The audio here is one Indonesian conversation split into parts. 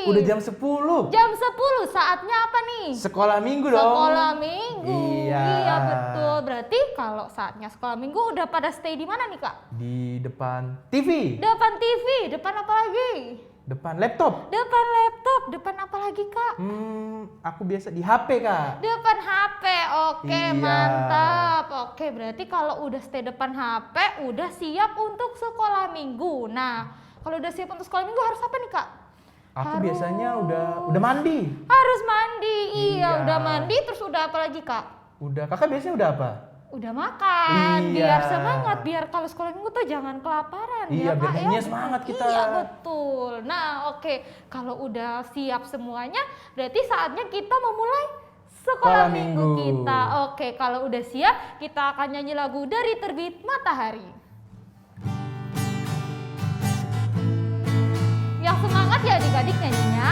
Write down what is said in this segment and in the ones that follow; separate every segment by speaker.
Speaker 1: Udah jam 10.
Speaker 2: Jam 10, saatnya apa nih?
Speaker 1: Sekolah minggu dong.
Speaker 2: Sekolah minggu.
Speaker 1: Iya.
Speaker 2: Betul. Berarti kalau saatnya sekolah minggu udah pada stay di mana nih Kak?
Speaker 1: Di depan TV.
Speaker 2: Depan TV, depan apa lagi?
Speaker 1: Depan laptop.
Speaker 2: Depan laptop, depan apa lagi Kak?
Speaker 1: Aku biasa di HP, Kak.
Speaker 2: Depan HP, oke
Speaker 1: Iya.
Speaker 2: mantap. Oke, berarti kalau udah stay depan HP, udah siap untuk sekolah minggu. Nah, kalau udah siap untuk sekolah minggu harus apa nih Kak?
Speaker 1: Aku biasanya udah mandi.
Speaker 2: Harus mandi, iya
Speaker 1: Iya.
Speaker 2: udah mandi, terus udah apa lagi Kak?
Speaker 1: Udah, kakak biasanya udah apa?
Speaker 2: Udah makan,
Speaker 1: Iya.
Speaker 2: biar semangat, biar kalau sekolah minggu tuh jangan kelaparan
Speaker 1: Iya,
Speaker 2: ya
Speaker 1: biar
Speaker 2: Kak
Speaker 1: nyanyi
Speaker 2: ya.
Speaker 1: semangat kita.
Speaker 2: Iya betul. Nah oke, kalau udah siap semuanya, berarti saatnya kita memulai sekolah
Speaker 1: Sekolah
Speaker 2: minggu
Speaker 1: minggu.
Speaker 2: kita. Oke, kalau udah siap, kita akan nyanyi lagu Dari Terbit Matahari. Yang semangat ya adik-adik nyanyinya.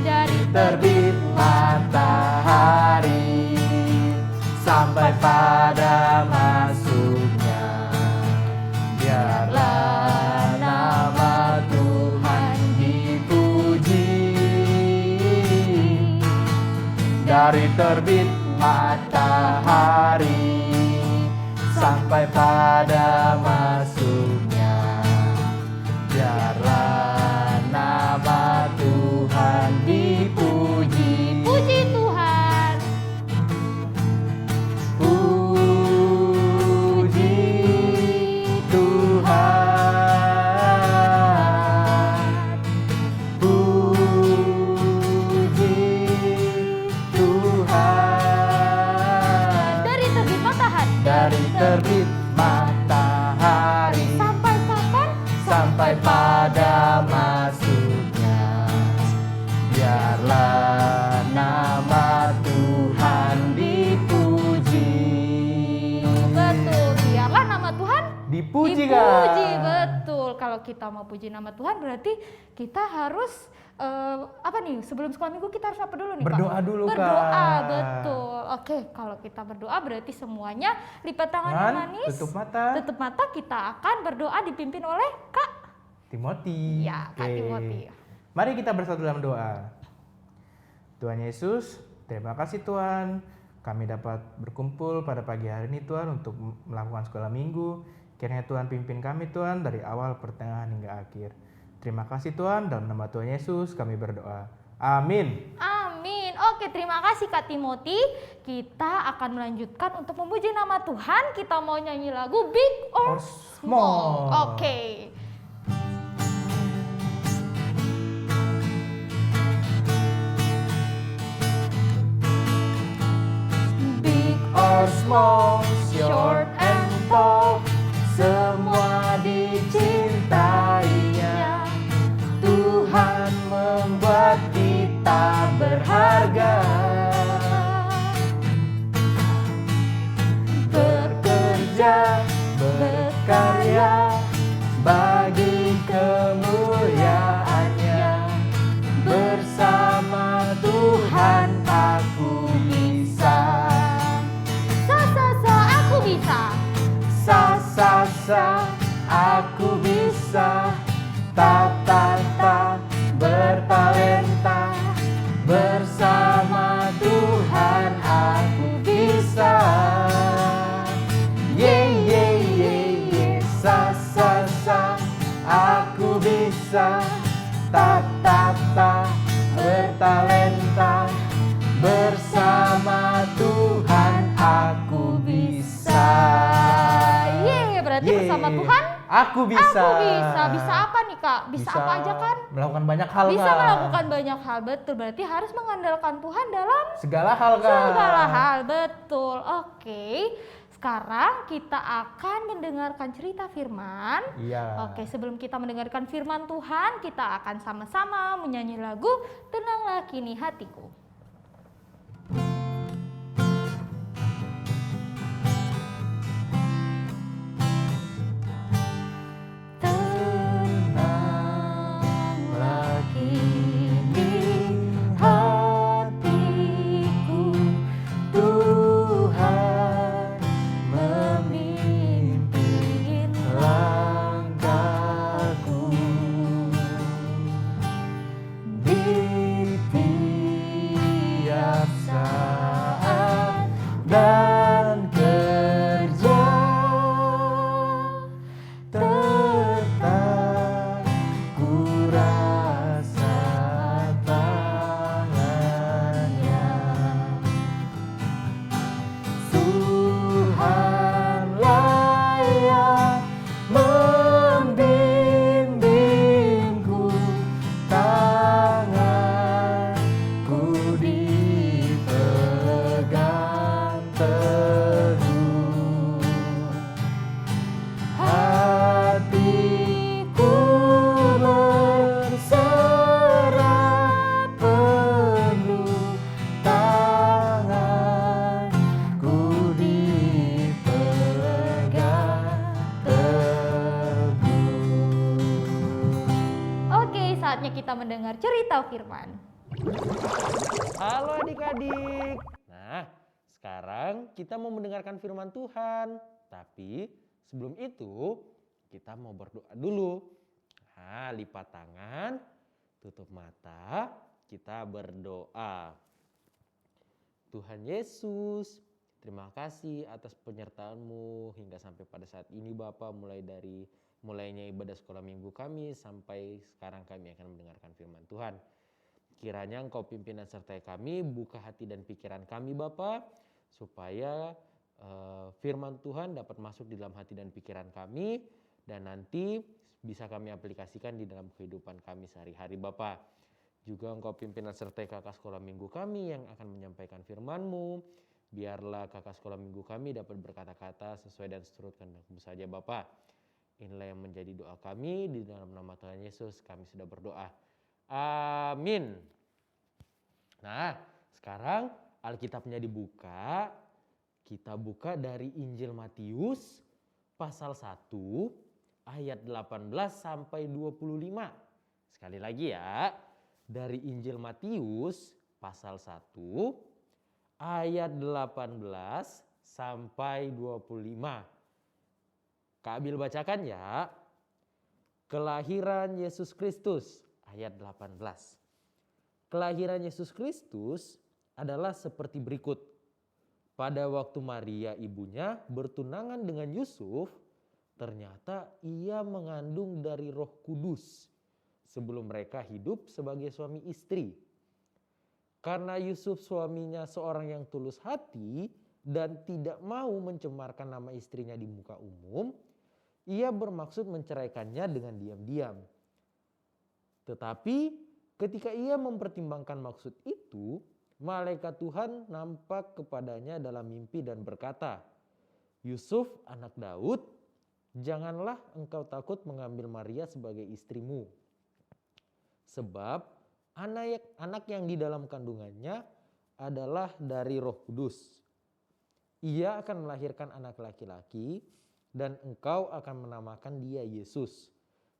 Speaker 2: Dari
Speaker 1: Terbit matahari sampai pada masuknya, biarlah nama Tuhan dipuji. Dari terbit matahari sampai pada masuknya, biarlah nama Tuhan dipuji.
Speaker 2: Puji Tuhan.
Speaker 1: Puji Tuhan. Puji Tuhan.
Speaker 2: Dari terbit matahari.
Speaker 1: Dari terbit matahari
Speaker 2: Sampai kapan?
Speaker 1: sampai pada masuknya, biarlah nama Tuhan dipuji.
Speaker 2: Betul, biarlah nama Tuhan
Speaker 1: Dipuji,
Speaker 2: dipuji.
Speaker 1: Kak.
Speaker 2: Betul, kalau kita mau puji nama Tuhan berarti kita harus apa nih, sebelum sekolah minggu kita harus apa dulu nih Kak?
Speaker 1: Berdoa dulu, Kak.
Speaker 2: Berdoa, betul. Oke, kalau kita berdoa berarti semuanya lipat tangan yang manis,
Speaker 1: Tutup mata.
Speaker 2: tutup mata, kita akan berdoa dipimpin oleh Kak.
Speaker 1: Timothy.
Speaker 2: Ya, Kak
Speaker 1: Oke.
Speaker 2: Timothy.
Speaker 1: Mari kita bersatu dalam doa. Tuhan Yesus, terima kasih Tuhan. Kami dapat berkumpul pada pagi hari ini Tuhan untuk melakukan sekolah minggu. Kiranya Tuhan pimpin kami Tuhan dari awal, pertengahan hingga akhir. Terima kasih Tuhan, dalam nama Tuhan Yesus kami berdoa. Amin.
Speaker 2: Amin. Oke, terima kasih Kak Timothy. Kita akan melanjutkan untuk memuji nama Tuhan. Kita mau nyanyi lagu Big or
Speaker 1: Or
Speaker 2: Small.
Speaker 1: Small.
Speaker 2: Oke.
Speaker 1: Big or small, short and tall, semua dicintainya. Tuhan membuat kita berharga, bekerja, berkarya bagi kemuliaannya. Bersama Tuhan aku bisa.
Speaker 2: Sa, aku bisa.
Speaker 1: Sa, aku bisa. Ta, bertalenta. Bersama Tuhan aku bisa. Ye, sa, aku bisa. Ta, bertalenta. Bersama Tuhan aku bisa.
Speaker 2: Yeay, berarti
Speaker 1: Yeay.
Speaker 2: bersama Tuhan
Speaker 1: Aku bisa.
Speaker 2: aku bisa. Bisa apa nih Kak? Bisa apa aja kan?
Speaker 1: Melakukan banyak hal,
Speaker 2: Bisa
Speaker 1: Kak.
Speaker 2: melakukan banyak hal, betul. Berarti harus mengandalkan Tuhan dalam
Speaker 1: segala hal, Kak.
Speaker 2: segala hal, betul. Oke, sekarang kita akan mendengarkan cerita firman.
Speaker 1: Iya.
Speaker 2: Oke, sebelum kita mendengarkan firman Tuhan, kita akan sama-sama menyanyi lagu Tenanglah Kini Hatiku.
Speaker 1: Tenanglah kini hatiku, Tuhan memimpin langkahku.
Speaker 2: kita mendengar cerita firman.
Speaker 3: Halo adik-adik. Nah, sekarang kita mau mendengarkan firman Tuhan. Tapi sebelum itu kita mau berdoa dulu. Nah, lipat tangan, tutup mata, kita berdoa. Tuhan Yesus, terima kasih atas penyertaan-Mu hingga sampai pada saat ini Bapa, mulainya ibadah sekolah minggu kami sampai sekarang kami akan mendengarkan firman Tuhan. Kiranya Engkau pimpin dan sertai kami, buka hati dan pikiran kami Bapa, supaya firman Tuhan dapat masuk di dalam hati dan pikiran kami dan nanti bisa kami aplikasikan di dalam kehidupan kami sehari-hari Bapa. Juga Engkau pimpin dan sertai kakak sekolah minggu kami yang akan menyampaikan firman-Mu. Biarlah kakak sekolah minggu kami dapat berkata-kata sesuai dan seturut kehendak-Mu saja Bapa. Inilah yang menjadi doa kami, di dalam nama Tuhan Yesus kami sudah berdoa. Amin. Nah, sekarang Alkitabnya dibuka. Kita buka dari Injil Matius pasal 1 ayat 18 sampai 25. Sekali lagi ya. Dari Injil Matius pasal 1 ayat 18 sampai 25. Kak Abil bacakan ya. Kelahiran Yesus Kristus ayat 18. Kelahiran Yesus Kristus adalah seperti berikut. Pada waktu Maria ibunya bertunangan dengan Yusuf, ternyata ia mengandung dari Roh Kudus sebelum mereka hidup sebagai suami istri. Karena Yusuf suaminya seorang yang tulus hati dan tidak mau mencemarkan nama istrinya di muka umum, ia bermaksud menceraikannya dengan diam-diam. Tetapi ketika ia mempertimbangkan maksud itu, malaikat Tuhan nampak kepadanya dalam mimpi dan berkata, "Yusuf anak Daud, janganlah engkau takut mengambil Maria sebagai istrimu. Sebab anak yang di dalam kandungannya adalah dari Roh Kudus. Ia akan melahirkan anak laki-laki dan engkau akan menamakan dia Yesus.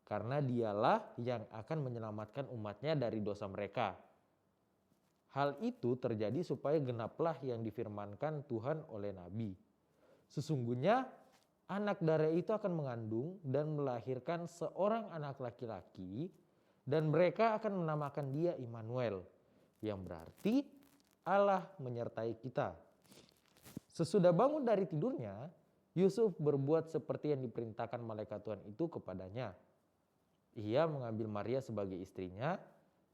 Speaker 3: Karena dialah yang akan menyelamatkan umatnya dari dosa mereka." Hal itu terjadi supaya genaplah yang difirmankan Tuhan oleh Nabi. Sesungguhnya anak darah itu akan mengandung dan melahirkan seorang anak laki-laki dan mereka akan menamakan dia Immanuel, yang berarti Allah menyertai kita. Sesudah bangun dari tidurnya, Yusuf berbuat seperti yang diperintahkan malaikat Tuhan itu kepadanya. Ia mengambil Maria sebagai istrinya,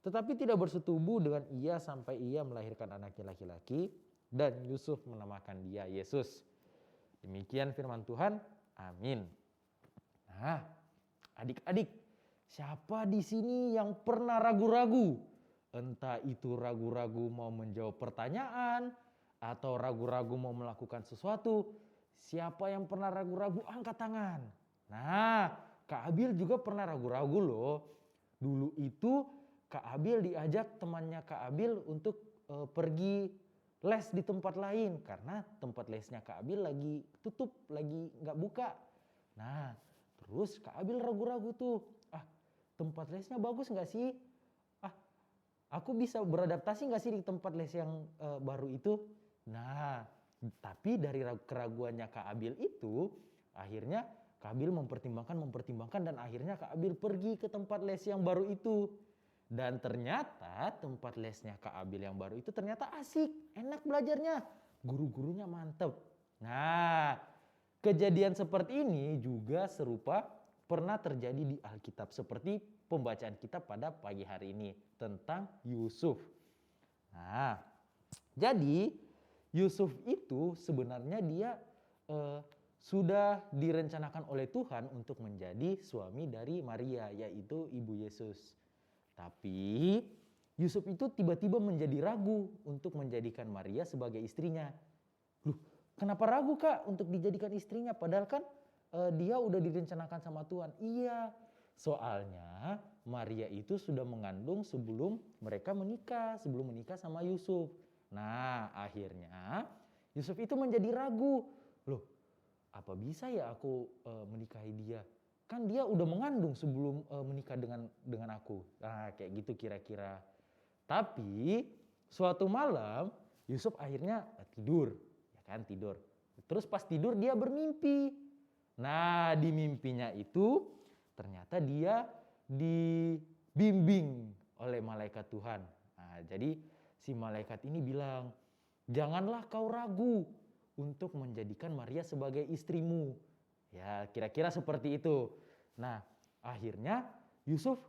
Speaker 3: tetapi tidak bersetubuh dengan ia sampai ia melahirkan anaknya laki-laki dan Yusuf menamakan dia Yesus. Demikian firman Tuhan. Amin. Nah, adik-adik, siapa di sini yang pernah ragu-ragu? Entah itu ragu-ragu mau menjawab pertanyaan atau ragu-ragu mau melakukan sesuatu. Siapa yang pernah ragu-ragu angkat tangan. Nah, Kak Abil juga pernah ragu-ragu loh. Dulu itu Kak Abil diajak temannya Kak Abil untuk pergi les di tempat lain. Karena tempat lesnya Kak Abil lagi tutup, lagi nggak buka. Nah, terus Kak Abil ragu-ragu tuh. Tempat lesnya bagus nggak sih? Aku bisa beradaptasi nggak sih di tempat les yang baru itu? Nah, tapi dari keraguannya Kak Abil itu, akhirnya Kak Abil mempertimbangkan dan akhirnya Kak Abil pergi ke tempat les yang baru itu. Dan ternyata tempat lesnya Kak Abil yang baru itu ternyata asik, enak belajarnya, guru-gurunya mantep. Nah, kejadian seperti ini juga serupa pernah terjadi di Alkitab seperti pembacaan kita pada pagi hari ini tentang Yusuf. Nah, jadi Yusuf itu sebenarnya dia sudah direncanakan oleh Tuhan untuk menjadi suami dari Maria, yaitu ibu Yesus. Tapi Yusuf itu tiba-tiba menjadi ragu untuk menjadikan Maria sebagai istrinya. Loh, kenapa ragu Kak untuk dijadikan istrinya? Padahal kan dia udah direncanakan sama Tuhan. Iya, soalnya Maria itu sudah mengandung sebelum mereka menikah, sebelum menikah sama Yusuf. Nah, akhirnya Yusuf itu menjadi ragu. Loh, apa bisa ya aku menikahi dia? kan dia udah mengandung sebelum menikah dengan aku. Nah, kayak gitu kira-kira. Tapi suatu malam Yusuf akhirnya tidur, ya kan tidur. Terus pas tidur dia bermimpi. Nah, di mimpinya itu ternyata dia dibimbing oleh malaikat Tuhan. Nah, jadi si malaikat ini bilang, "Janganlah kau ragu untuk menjadikan Maria sebagai istrimu." Ya, kira-kira seperti itu. Nah, akhirnya Yusuf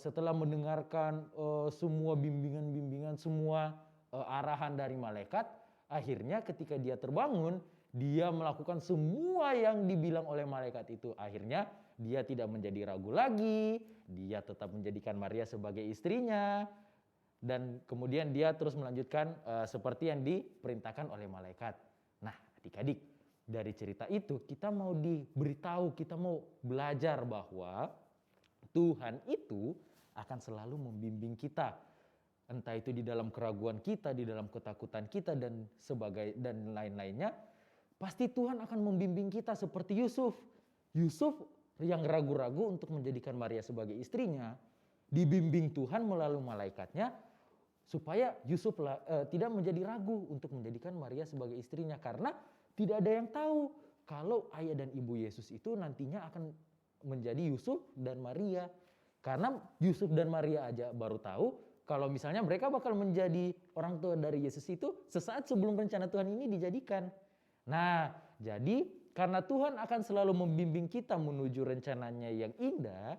Speaker 3: setelah mendengarkan semua bimbingan-bimbingan, semua arahan dari malaikat, akhirnya ketika dia terbangun, dia melakukan semua yang dibilang oleh malaikat itu. Akhirnya dia tidak menjadi ragu lagi, dia tetap menjadikan Maria sebagai istrinya, dan kemudian dia terus melanjutkan seperti yang diperintahkan oleh malaikat. Nah, adik-adik, dari cerita itu kita mau diberitahu, kita mau belajar bahwa Tuhan itu akan selalu membimbing kita. Entah itu di dalam keraguan kita, di dalam ketakutan kita dan lain-lainnya, pasti Tuhan akan membimbing kita seperti Yusuf. Yusuf yang ragu-ragu untuk menjadikan Maria sebagai istrinya, dibimbing Tuhan melalui malaikatnya supaya Yusuf tidak menjadi ragu untuk menjadikan Maria sebagai istrinya, karena tidak ada yang tahu kalau ayah dan ibu Yesus itu nantinya akan menjadi Yusuf dan Maria. Karena Yusuf dan Maria aja baru tahu kalau misalnya mereka bakal menjadi orang tua dari Yesus itu sesaat sebelum rencana Tuhan ini dijadikan. Nah, jadi karena Tuhan akan selalu membimbing kita menuju rencananya yang indah,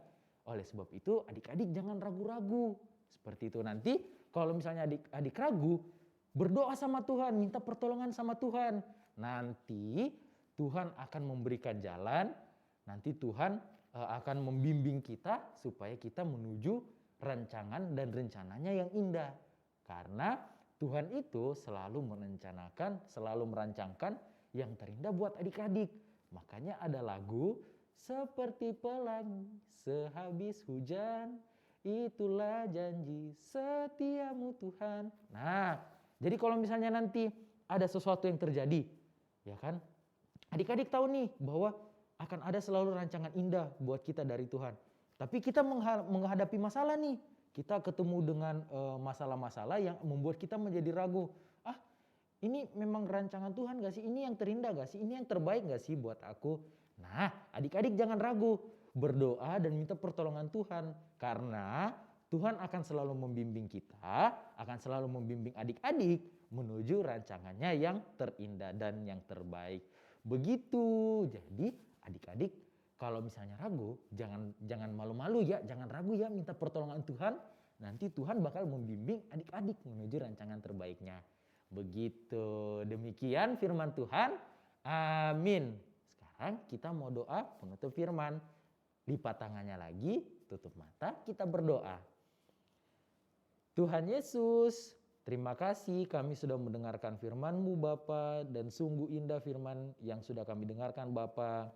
Speaker 3: oleh sebab itu adik-adik jangan ragu-ragu. Seperti itu. Nanti kalau misalnya adik-adik ragu, berdoa sama Tuhan, minta pertolongan sama Tuhan. Nanti Tuhan akan memberikan jalan, nanti Tuhan akan membimbing kita supaya kita menuju rancangan dan rencananya yang indah. Karena Tuhan itu selalu merencanakan, selalu merancangkan yang terindah buat adik-adik. Makanya ada lagu, seperti pelangi sehabis hujan, itulah janji setiamu Tuhan. Nah, jadi kalau misalnya nanti ada sesuatu yang terjadi, ya kan, adik-adik tahu nih bahwa akan ada selalu rancangan indah buat kita dari Tuhan. Tapi kita menghadapi masalah nih, kita ketemu dengan masalah-masalah yang membuat kita menjadi ragu. Ini memang rancangan Tuhan gak sih? Ini yang terindah gak sih? Ini yang terbaik gak sih buat aku? Nah, adik-adik jangan ragu, berdoa dan minta pertolongan Tuhan. Karena Tuhan akan selalu membimbing kita, akan selalu membimbing adik-adik menuju rancangannya yang terindah dan yang terbaik. Begitu. Jadi adik-adik kalau misalnya ragu, jangan malu-malu ya, jangan ragu ya, minta pertolongan Tuhan. Nanti Tuhan bakal membimbing adik-adik menuju rancangan terbaiknya. Begitu. Demikian firman Tuhan. Amin. Sekarang kita mau doa penutup firman. Lipat tangannya lagi, tutup mata, kita berdoa. Tuhan Yesus, terima kasih kami sudah mendengarkan firman-Mu Bapa, dan sungguh indah firman yang sudah kami dengarkan Bapa.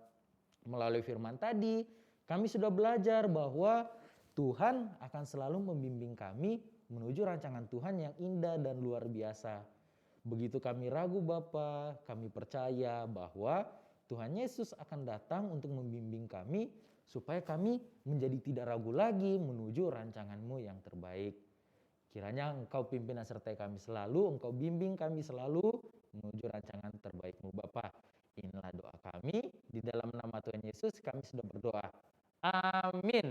Speaker 3: Melalui firman tadi, kami sudah belajar bahwa Tuhan akan selalu membimbing kami menuju rancangan Tuhan yang indah dan luar biasa. Begitu kami ragu Bapa, kami percaya bahwa Tuhan Yesus akan datang untuk membimbing kami supaya kami menjadi tidak ragu lagi menuju rancangan-Mu yang terbaik. Kiranya Engkau pimpin dan sertai kami selalu, Engkau bimbing kami selalu menuju rancangan terbaik-Mu Bapa. Inilah doa kami, di dalam nama Tuhan Yesus kami sudah berdoa. Amin.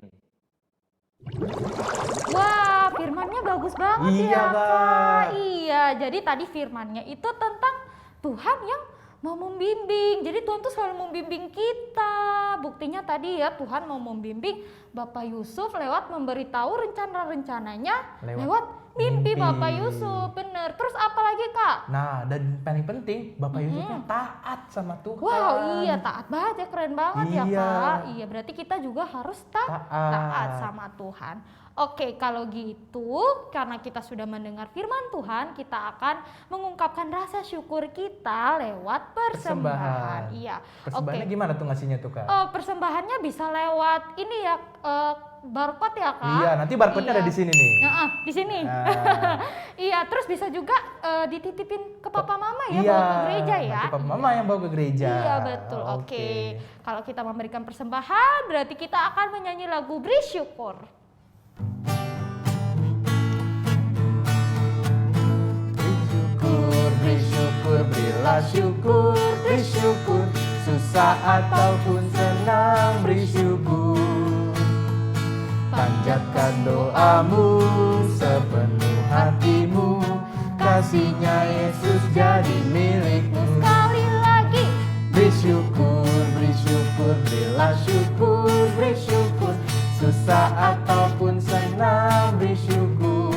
Speaker 2: Wah, firmannya bagus banget
Speaker 1: Iya,
Speaker 2: ya,
Speaker 1: Kak.
Speaker 2: Kak. Iya, jadi tadi firmannya itu tentang Tuhan yang mau membimbing. Jadi Tuhan tuh selalu membimbing kita. Buktinya tadi ya, Tuhan mau membimbing Bapak Yusuf lewat memberitahu rencana-rencananya lewat mimpi Bapak Yusuf. Bener. Terus apa lagi, Kak?
Speaker 1: Nah, dan paling penting Bapak Yusufnya taat sama Tuhan.
Speaker 2: Wow, iya, taat banget ya, keren banget ya,
Speaker 1: Iya.
Speaker 2: Kak. Iya, berarti kita juga harus taat
Speaker 1: Taat.
Speaker 2: sama Tuhan. Oke, kalau gitu, karena kita sudah mendengar firman Tuhan, kita akan mengungkapkan rasa syukur kita lewat persembahan. Iya.
Speaker 1: Persembahannya gimana tuh ngasihnya tuh, Kak?
Speaker 2: Persembahannya bisa lewat ini ya, barcode ya Kak.
Speaker 1: Iya, nanti barcode-nya
Speaker 2: Iya.
Speaker 1: ada di sini nih.
Speaker 2: Di sini.
Speaker 1: Nah.
Speaker 2: Iya, terus bisa juga dititipin ke papa mama ya,
Speaker 1: Iya,
Speaker 2: bawa ke gereja ya.
Speaker 1: nanti papa mama yang bawa ke gereja.
Speaker 2: Iya betul. Oke. Kalau kita memberikan persembahan, berarti kita akan menyanyi lagu bersyukur.
Speaker 1: Bersyukur, bersyukur, berilah syukur, bersyukur, susah ataupun senang bersyukur. Panjatkan doamu sepenuh hatimu, kasihnya Yesus jadi milikmu.
Speaker 2: Sekali lagi.
Speaker 1: Bersyukur, bersyukur, berilah syukur, bersyukur, susah ataupun senang bersyukur.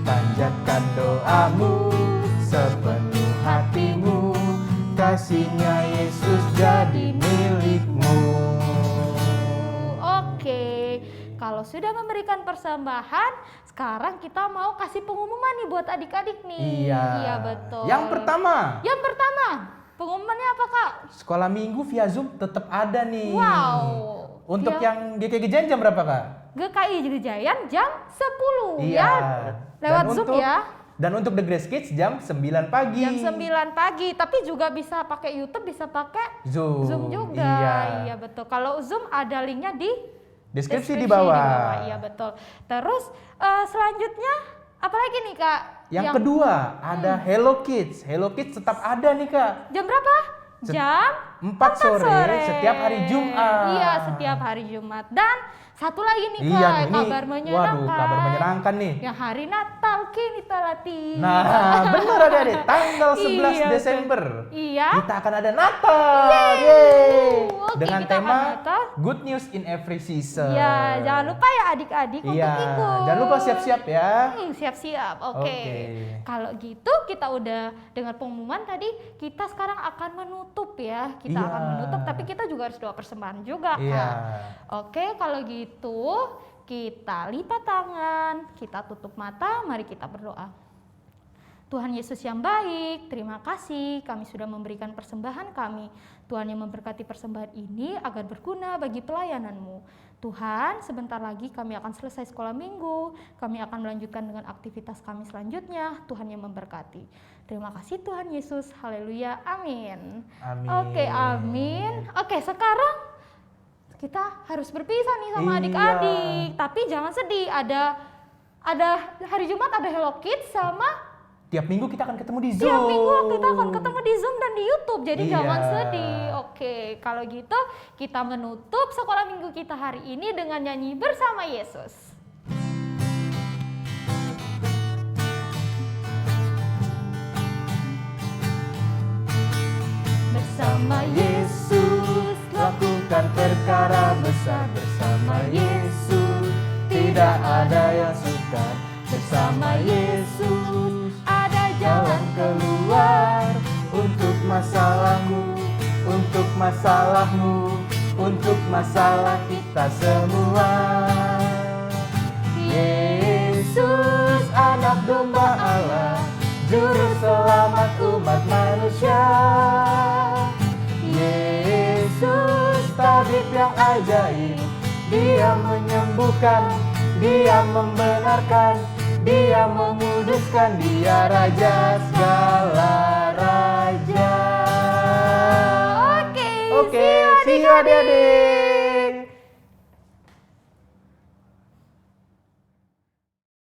Speaker 1: Panjatkan doamu sepenuh hatimu, kasihnya Yesus jadi milikmu.
Speaker 2: Oke, kalau sudah memberikan persembahan, sekarang kita mau kasih pengumuman nih buat adik-adik nih. Iya betul.
Speaker 1: Yang pertama,
Speaker 2: pengumumannya apa Kak?
Speaker 1: sekolah minggu via Zoom tetap ada nih.
Speaker 2: Wow.
Speaker 1: Untuk
Speaker 2: Via-
Speaker 1: yang GKG jam berapa Kak?
Speaker 2: GKI Gejayan jam 10
Speaker 1: Iya.
Speaker 2: ya. Lewat
Speaker 1: Dan
Speaker 2: Zoom
Speaker 1: untuk-
Speaker 2: ya.
Speaker 1: Dan untuk The Grace Kids jam 9 pagi.
Speaker 2: Jam 9 pagi, tapi juga bisa pakai YouTube, bisa pakai
Speaker 1: Zoom.
Speaker 2: Zoom juga. Iya betul. Kalau Zoom ada linknya di
Speaker 1: Deskripsi di bawah.
Speaker 2: Iya betul. Terus selanjutnya apa lagi nih Kak?
Speaker 1: Yang kedua ada Hello Kids. Hello Kids tetap ada nih Kak.
Speaker 2: Jam berapa? Jam
Speaker 1: 4 sore setiap hari Jumat.
Speaker 2: Iya, setiap hari Jumat. Dan satu lagi nih Kak,
Speaker 1: Iya, ini
Speaker 2: kabar menyenangkan.
Speaker 1: waduh, kabar menyenangkan nih.
Speaker 2: Ya hari Natal kini telatih.
Speaker 1: Nah, benar adik-adik, tanggal 11
Speaker 2: Iya,
Speaker 1: Desember.
Speaker 2: Iya.
Speaker 1: Kita akan ada Natal. Yeay.
Speaker 2: Oke,
Speaker 1: Dengan
Speaker 2: kita akan
Speaker 1: tema
Speaker 2: Natal.
Speaker 1: Good News in Every Season.
Speaker 2: Iya, jangan lupa ya adik-adik
Speaker 1: Iya,
Speaker 2: untuk ikut.
Speaker 1: jangan lupa siap-siap ya.
Speaker 2: Siap-siap. Oke.
Speaker 1: Oke.
Speaker 2: Kalau gitu kita udah dengar pengumuman tadi, kita sekarang akan menutup ya. Kita
Speaker 1: Iya.
Speaker 2: akan menutup, tapi kita juga harus doa persembahan juga
Speaker 1: Iya.
Speaker 2: Kak. Oke, kalau gitu kita lipat tangan, kita tutup mata, mari kita berdoa. Tuhan Yesus yang baik, terima kasih kami sudah memberikan persembahan kami. Tuhan yang memberkati persembahan ini agar berguna bagi pelayanan-Mu. Tuhan, sebentar lagi kami akan selesai sekolah minggu, kami akan melanjutkan dengan aktivitas kami selanjutnya. Tuhan yang memberkati. Terima kasih Tuhan Yesus, haleluya, amin.
Speaker 1: Amin.
Speaker 2: Oke, amin. Oke, sekarang kita harus berpisah nih sama
Speaker 1: Iya.
Speaker 2: adik-adik. Tapi jangan sedih, ada hari Jumat ada Hello Kids sama
Speaker 1: Tiap minggu kita akan ketemu di Zoom.
Speaker 2: tiap minggu kita akan ketemu di Zoom dan di YouTube. Jadi
Speaker 1: Iya.
Speaker 2: jangan sedih. Oke, kalau gitu kita menutup sekolah minggu kita hari ini dengan nyanyi bersama Yesus. Bersama Yesus
Speaker 1: Lakukan perkara besar bersama Yesus. Tidak ada yang sukar bersama Yesus.
Speaker 2: ada
Speaker 1: Jalan keluar untuk masalahmu, untuk masalahmu, untuk masalah kita semua. Yesus anak domba Allah, juru selamat umat manusia. Yesus tabib yang ajaib, Dia menyembuhkan, Dia membenarkan, Dia memuduskan, Dia Raja segala raja.
Speaker 2: Oke,
Speaker 1: See you adik-adik.